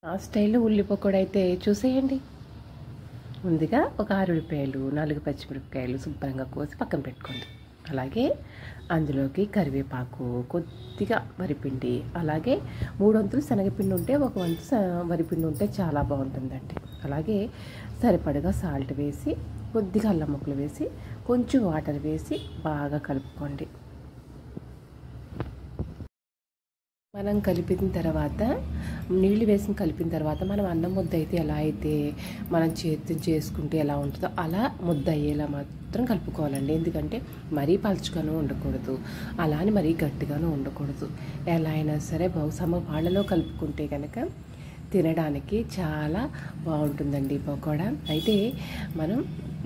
ఆ స్టైల్లో ఉల్లి పకోడీ అయితే చూసేయండి. ముందుగా ఒక 6 ఉల్లిపాయలు, 4 పచ్చిమిరపకాయలు శుభ్రంగా కోసి పక్కన పెట్టుకోండి. అలాగే అందులోకి కరివేపాకు, కొద్దిగా వరిపిండి, అలాగే 3 వంతులు శనగపిండి ఉంటే, 1 వంతు వరిపిండి ఉంటే చాలా బాగుంటుందండి. అలాగే సరిపడగా సాల్ట్ వేసి, కొద్దిగా అల్లం ముక్కలు వేసి, కొంచెం వాటర్ వేసి బాగా కలుపుకోండి. మనం కలిపిన తర్వాత నీళ్ళు వేసి కలిపిన తర్వాత మనం అన్నం ముద్ద అయితే ఎలా అయితే మనం చేతితో చేసుకుంటే ఎలా ఉంటుందో అలా ముద్ద అయ్యేలా మాత్రం కలుపుకోవాలండి. ఎందుకంటే మరీ పలుచగాను ఉండకూడదు, అలా అని మరీ గట్టిగాను ఉండకూడదు. ఎలా అయినా సరే సమపాళ్ళలో కలుపుకుంటే కనుక తినడానికి చాలా బాగుంటుందండి పకోడా. అయితే మనం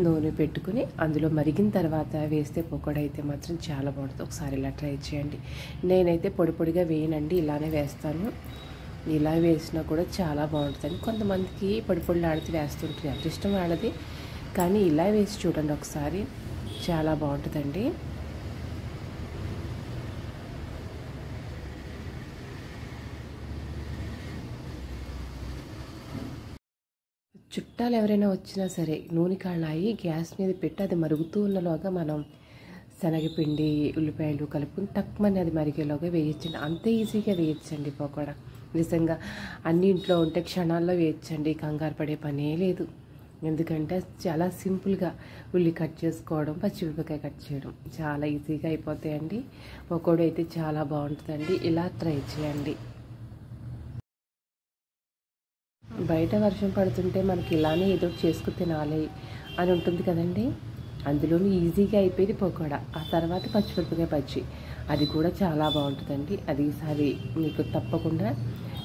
నూనె పెట్టుకుని అందులో మరిగిన తర్వాత వేస్తే పకోడా అయితే మాత్రం చాలా బాగుంటుంది. ఒకసారి ఇలా ట్రై చేయండి. నేనైతే పొడి పొడిగా వేయనండి, ఇలానే వేస్తాను. ఇలా వేసినా కూడా చాలా బాగుంటుంది. కొంతమందికి పొడి పొడిలు ఆడితే వేస్తుంటుంది, అంత ఇష్టం వాళ్ళది. కానీ ఇలా వేసి చూడండి ఒకసారి, చాలా బాగుంటుందండి. చుట్టాలు ఎవరైనా వచ్చినా సరే నూనె కాళ్ళాయి గ్యాస్ మీద పెట్టి అది మరుగుతూ ఉన్నలోగా మనం శనగపిండి, ఉల్లిపాయలు కలుపుకుని తక్కువని అది మరిగేలోగా వేయచ్చండి. అంతే ఈజీగా వేయచ్చండి పకోడా. నిజంగా అన్ని ఇంట్లో ఉంటే క్షణాల్లో వేయచ్చండి, కంగారు పడే పనే లేదు. ఎందుకంటే చాలా సింపుల్గా ఉల్లి కట్ చేసుకోవడం, పచ్చిమిరపకాయ కట్ చేయడం చాలా ఈజీగా అయిపోతాయండి. పకోడా అయితే చాలా బాగుంటుందండి. ఇలా ట్రై చేయండి. బయట వర్షం పడుతుంటే మనకి ఇలానే ఏదో చేసుకుని తినాలి అని ఉంటుంది కదండి. అందులోనూ ఈజీగా అయిపోయింది పకోడా. ఆ తర్వాత పచ్చిమిరపకాయ బజ్జీ, అది కూడా చాలా బాగుంటుందండి. అది ఈసారి మీకు తప్పకుండా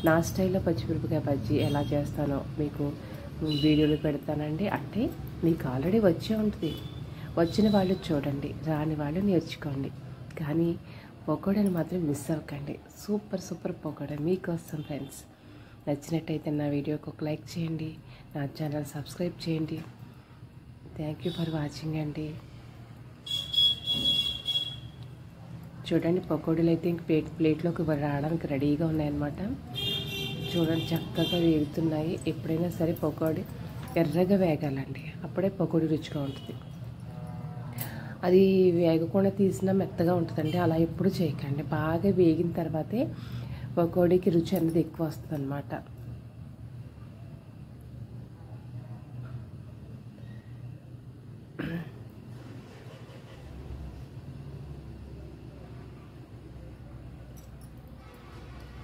నా స్టైల్లో పచ్చిమిరపకాయ బజ్జీ ఎలా చేస్తానో మీకు వీడియోలు పెడతానండి. అంటే మీకు ఆల్రెడీ వచ్చే ఉంటుంది, వచ్చిన వాళ్ళు చూడండి, రాని వాళ్ళు నేర్చుకోండి. కానీ పకోడాని మాత్రం మిస్ అవ్వకండి. సూపర్ సూపర్ పకోడా మీకోసం ఫ్రెండ్స్. నచ్చినట్టయితే నా వీడియోకి ఒక లైక్ చేయండి, నా ఛానల్ సబ్స్క్రైబ్ చేయండి. థ్యాంక్ యూ ఫర్ వాచింగ్ అండి. చూడండి పకోడీలు అయితే ఇంక ప్లేట్లోకి రావడానికి రెడీగా ఉన్నాయన్నమాట. చూడండి చక్కగా వేగుతున్నాయి. ఎప్పుడైనా సరే పకోడీ ఎర్రగా వేగాలండి, అప్పుడే పకోడీ రుచిగా ఉంటుంది. అది వేగకుండా తీసినా మెత్తగా ఉంటుందండి. అలా ఎప్పుడు చేయకండి. బాగా వేగిన తర్వాతే పకోడీకి రుచి అనేది ఎక్కువ వస్తుంది అన్నమాట.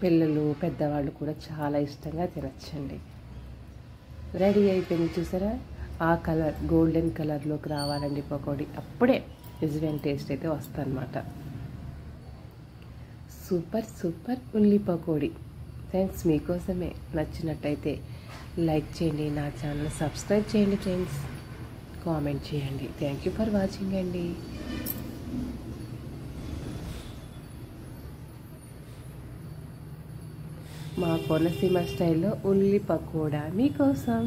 పిల్లలు పెద్దవాళ్ళు కూడా చాలా ఇష్టంగా తినచ్చండి. రెడీ అయిపోయింది చూసారా, ఆ కలర్ గోల్డెన్ కలర్లోకి రావాలండి పకోడీ, అప్పుడే నిజమైన టేస్ట్ అయితే వస్తుందన్నమాట. సూపర్ సూపర్ ఉల్లి పకోడీ ఫ్రెండ్స్ మీకోసమే. నచ్చినట్టయితే లైక్ చేయండి, నా ఛానల్ సబ్స్క్రైబ్ చేయండి ఫ్రెండ్స్, కామెంట్ చేయండి. థ్యాంక్ యూ ఫర్ వాచింగ్ అండి. మా కోనసీమ స్టైల్లో ఉల్లి పకోడా మీకోసం.